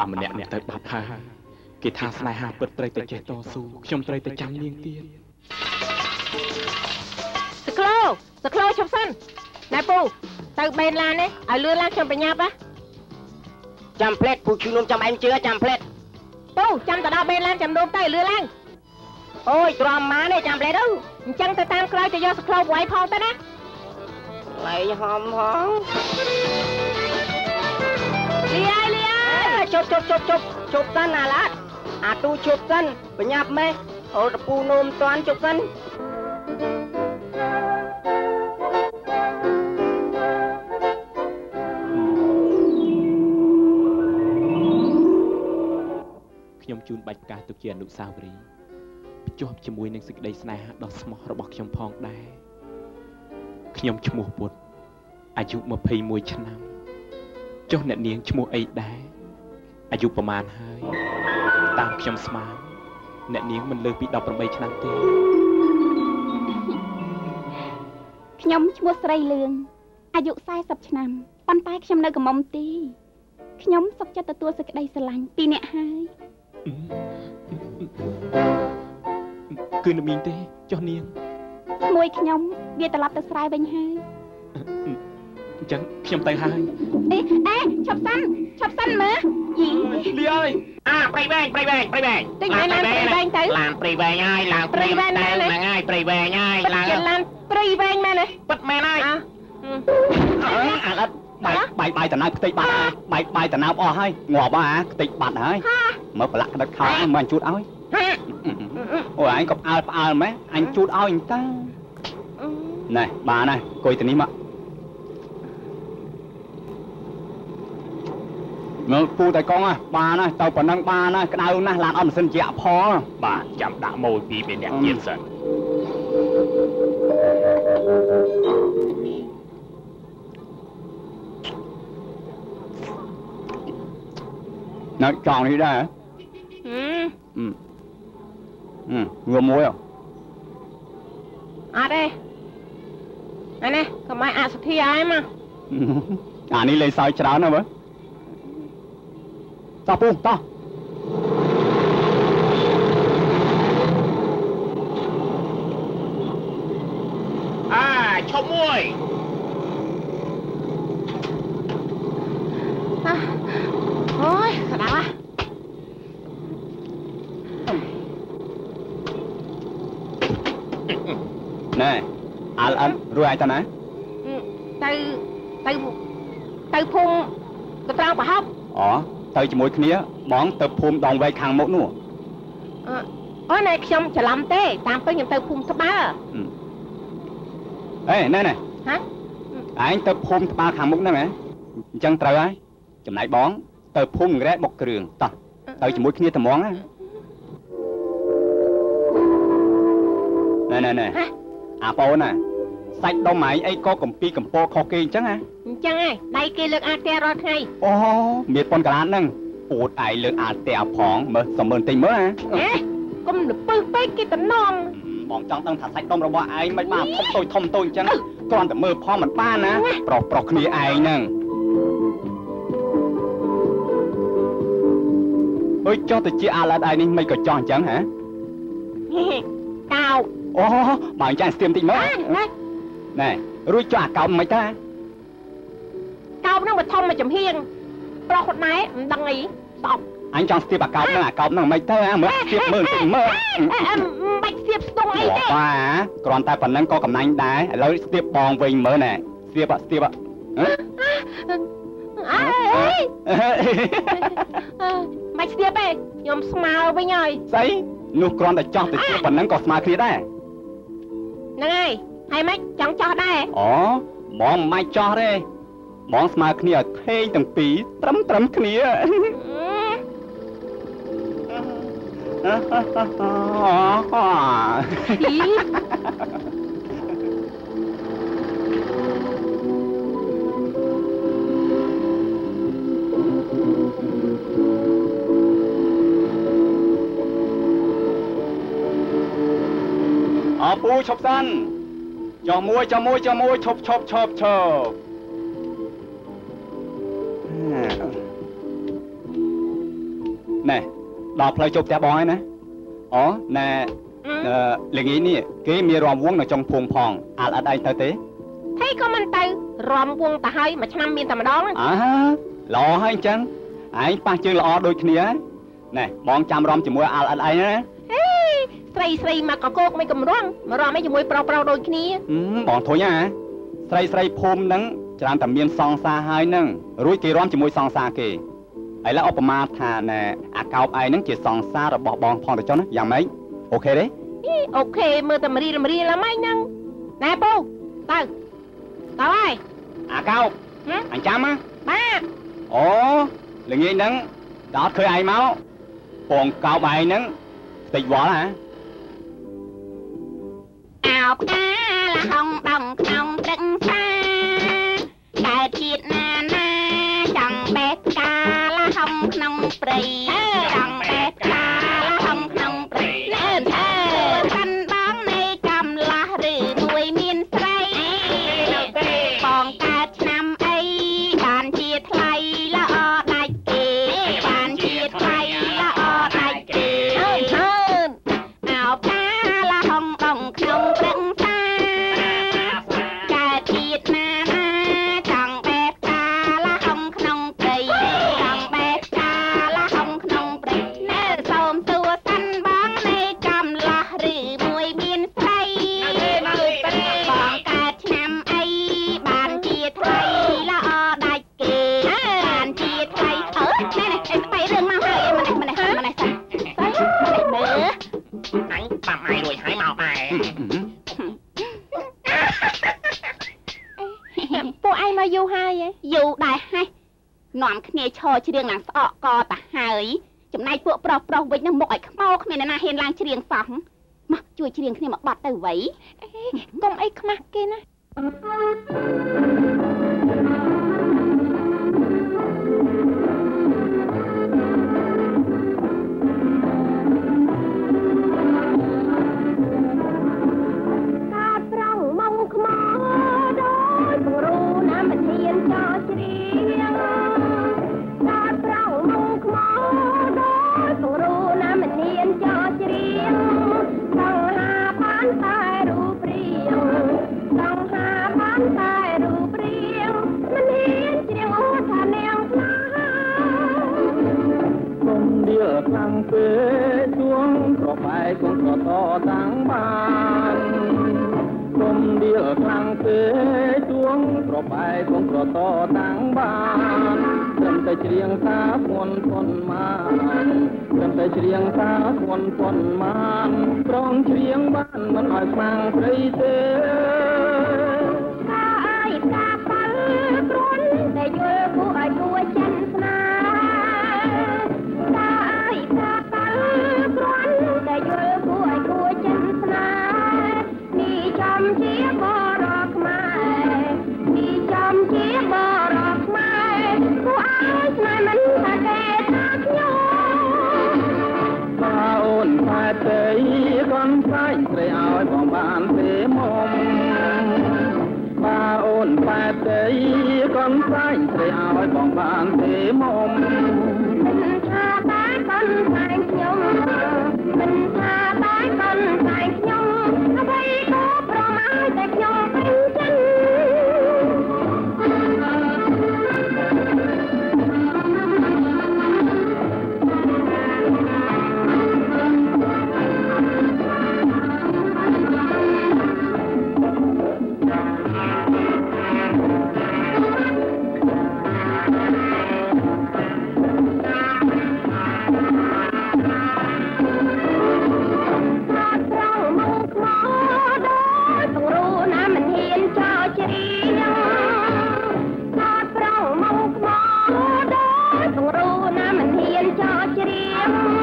អាម្នាក់ទៅបាត់ហើយគេថាស្នេហាពិតត្រូវតែចេះតស៊ូខ្ញុំត្រូវតែចាំនាងទៀតសក្លោឈប់សិនណែពូទៅបេនឡាននេះឲ្យលឿនឡើងខ្ញុំប្រញាប់ណាចាំផ្លេតពូឈឺនំចាំឯងជឿចាំផ្លេតពូចាំទៅដល់បេនឡានចាំនំទៅលឿនឡើងអូយទ្រាំម៉ានេះចាំផ្លេតទៅអញ្ចឹងទៅតាមក្រោយទៅយកសក្លោវាយផងទៅណាឡៃហំផងលីអើជប់សិនអាឡាត់អាទូជប់សិនប្រញាប់ម៉េះអូតពូនោមតាន់ជប់សិនខ្ញុំជូនបាច់ផ្កាទុកជាអនុស្សាវរីយ៍ភ្ជាប់ជាមួយនឹងសេចក្តីស្នេហាដ៏ស្មោះរបស់ខ្ញុំផងដែរខ្ញុំឈ្មោះពុតអាយុ21ឆ្នាំចុះអ្នកនាងឈ្មោះអីដែរអាយុប្រមាណហើយតាមខ្ញុំស្មានអ្នកនាងមិនលើសពី18ឆ្នាំទេខ្ញុំឈ្មោះស្រីលឿងអាយុ40ឆ្នាំប៉ុន្តែខ្ញុំនៅកំមុំទីខ្ញុំសុខចិត្តទទួលសេចក្តីស្រឡាញ់ពីអ្នកហើយគឺនមីងទេចុះនាងមួយខ្ញុំវាត្រឡប់ទៅស្រែវិញហើយអញ្ចឹងខ្ញុំទៅហើយអេឈប់សិនមើលយីលីអើយព្រៃវែងតិចមែនព្រៃវែងទៅឡានព្រៃវែងហើយឡើងព្រៃវែងហ្នឹងហើយព្រៃវែងហើយឡើងឡានព្រៃវែងមែនទេពិតមែនហើយអាឡិតបាយតណើបខ្ទេចបាត់ហើយបាយតណើបអស់ហើយងាប់អាខ្ទេចបាត់ហើយមើលប្រឡាក់ក្តិតខោមិនជូតឲ្យអូអញក៏ផ្អើលម៉េះអញជូតឲ្យអញតាណែបានហើយអង្គុយទៅនេះមកមើលពូតែកងបានហើយទៅប៉ុណ្ណឹងបានហើយក្តៅណាស់ឡានអត់ម៉ាស៊ីនជាក់ផលបាទចាំដាក់ម៉ូយពីអ្នកទៀតសិននៅចង់នេះដែរងើមួយអត់ទេអានេះកុំឲ្យអសធាឲ្យមកអានេះលេងសើចច្រើនណាស់មើលតោះពូតោះឈប់មួយអូយក្តៅណែអាលអិនរួចហើយតាណាទៅភូមិទៅត្រង់ប្រហប់ទៅជាមួយគ្នាបងទៅភូមិដងវែកខាងមុខនោះអូណែខ្ញុំច្រឡំទេតាមពិតខ្ញុំទៅភូមិត្បាល់ណែហ៎ឯងទៅភូមិត្បាល់ខាងមុខហ្នឹងហ៎អញ្ចឹងត្រូវហើយចំណែកបងទៅភូមិរ៉ែបុកគ្រឿងតោះទៅជាមួយគ្នាត្មងណាណែអាប៉ូនណាសាច់ដុំឯងអីក៏កំពីកំពកខុសគេអញ្ចឹងហ៎អញ្ចឹងហ៎ដៃគេលើកអាផ្ទះរាល់ថ្ងៃអូមានប៉ុនកន្លាតហ្នឹងពូតឯងលើកអាផ្ទះផងមើលសំមើលទិញមើលហ៎កុំលពឹសពេកគេតំណងបងចង់ដឹងថាសាច់ដុំរបស់ឯងមិនបានធំតូចអញ្ចឹងគ្រាន់តែមើលផងមិនបានណាប្រុសគ្នាឯងហ្នឹងអើយចុះទៅជាអាឡិតឯងនេះមិនក៏ចោះអញ្ចឹងហ៎កោបអូបើអញ្ចឹងស្ទាមតិចមើលណែរួចចុះអាកោបមិនតាកោបហ្នឹងមកធំមកចំហៀងប្រុសខ្លួនណែមិនដឹងអីស្អប់អញចង់ស្ទាបអាកោបហ្នឹងមិនទៅមើលស្ទាបមើលមើលបាច់ស្ទាបស្ទងអីទេបាទគ្រាន់តែប៉ុណ្្នឹងក៏កំណាញ់ដែរឥឡូវស្ទាបបងវិញមើលណែស្ទាបមិនស្ទាបទេខ្ញុំស្មើវិញហើយស្អីនោះគ្រាន់តែចោះទៅជាប៉ុណ្ណឹងក៏ស្មើគ្នាដែរហ្នឹងហើយហើយមិនចង់ចោះដែរអូបងមិនចោះទេបងស្មើគ្នាឲ្យថេងទាំងពីរត្រឹមគ្នាពូឈប់សិនចុះមួយឈប់ ណែដល់ផ្លូវចូលផ្ទះបងហើយណាអូណែល្ងាចនេះគេមានរាំវង់នៅចុងភូមិផងអត់ឯងទៅទេហើយក៏មិនទៅរាំវង់ទៅហើយមួយឆ្នាំមានតែម្ដងល្អហើយអញ្ចឹងឯងប៉ះជើងល្អដូចគ្នាណែបងចាំរាំជាមួយអត់ឯងណាស្រីមកកកោកមិនកំរំមករំអីជាមួយប្រុសដូចគ្នាបងធុញហ៎ស្រីភូមិហ្នឹងច្រើនតែមានសង្សារហើយហ្នឹងរួចគេរំជាមួយសង្សារគេឥឡូវឧបមាថាណែអាកោបឯងហ្នឹងជាសង្សាររបស់បងផងទៅចុះណាយ៉ាងម៉េចអូខេទេអូខេមើលតែមរីឡើងម៉េចហ្នឹងណែពូទៅហើយអាកោបអញចាំណាបាទអូល្ងាចហ្នឹងដល់ឃើញឯងមកពងកោបឯងហ្នឹងតិចវល់ហ៎អោផ្កាលហុងដងក្នុងព្រឹកសាកើតជាតិណាចង់បេះផ្កាលហុងក្នុងព្រៃចង់បេះផ្កាលហុងក្នុងព្រៃកាន់បងនៃកំឡោះឬមួយមានស្រីបងកើតឆ្នាំអីបានជាថ្លៃល្អដាច់គេបានជាថ្លៃល្អដាច់គេអោផ្កាលហុងដងក្នុងព្រឹកសាកើតជាតិណាចង់បេះផ្កាលហុងក្នុងព្រៃចង់បេះផ្កាលហុងក្នុងព្រៃនៅសូមសួរសិនបងនៃកំឡោះឬមួយមានស្រីបងកើតឆ្នាំអីបានជាថ្លៃល្អដាច់គេបានជាថ្លៃណែស្បៃរឿងមកហើយម្នេះសិនស្អីម្នេះមើលអញបាំឲ្យរួចហើយមកដែរពួកឯងមកយូរហើយយូរដែរហើយនាំគ្នាឈរច្រៀងឡើងស្អកកតាហើយចំណែកពួកប្រុសវិញនឹងមុខឲ្យខ្មោគ្មានអ្នកណាហ៊ានឡើងច្រៀងសោះមកជួយច្រៀងគ្នាមកបាត់ទៅវៃកុំអីខ្មាស់គេណាខ្លាំងពេកជួងប្របែកគង់ត្រតតាំងបានគុំដៀលខ្លាំងពេកជួងប្របែកគង់ត្រតតាំងបានត្រឹមតែច្រៀងថាធន់បានត្រឹមតែច្រៀងថាធន់បានប្រងច្រៀងបានមិនឲ្យខ្លាំងស្រីទេកាអើយកាប៉លព្រួនតែយល់គួរឲ្យគួរចិនស្នាតែយល់គួរឲ្យគួរចិនស្នានេះចំជាបរោះខ្មែរនេះចំជាបរោះខ្មែរគួរឲ្យស្នេហ៍មិនថាគេថាខ្ញុំបាអូនផែទេកូនស្រីស្រីឲ្យបងបានទេមុំបាអូនផែទេកូនស្រីស្រីឲ្យបងបានទេមុំមិនថាតែកូនស្រីខ្ញុំមិនថាតែកូនស្រីខ្ញុំអ្វីក៏ប្រមាថតែខ្ញុំពេញចិត្តច្រៀង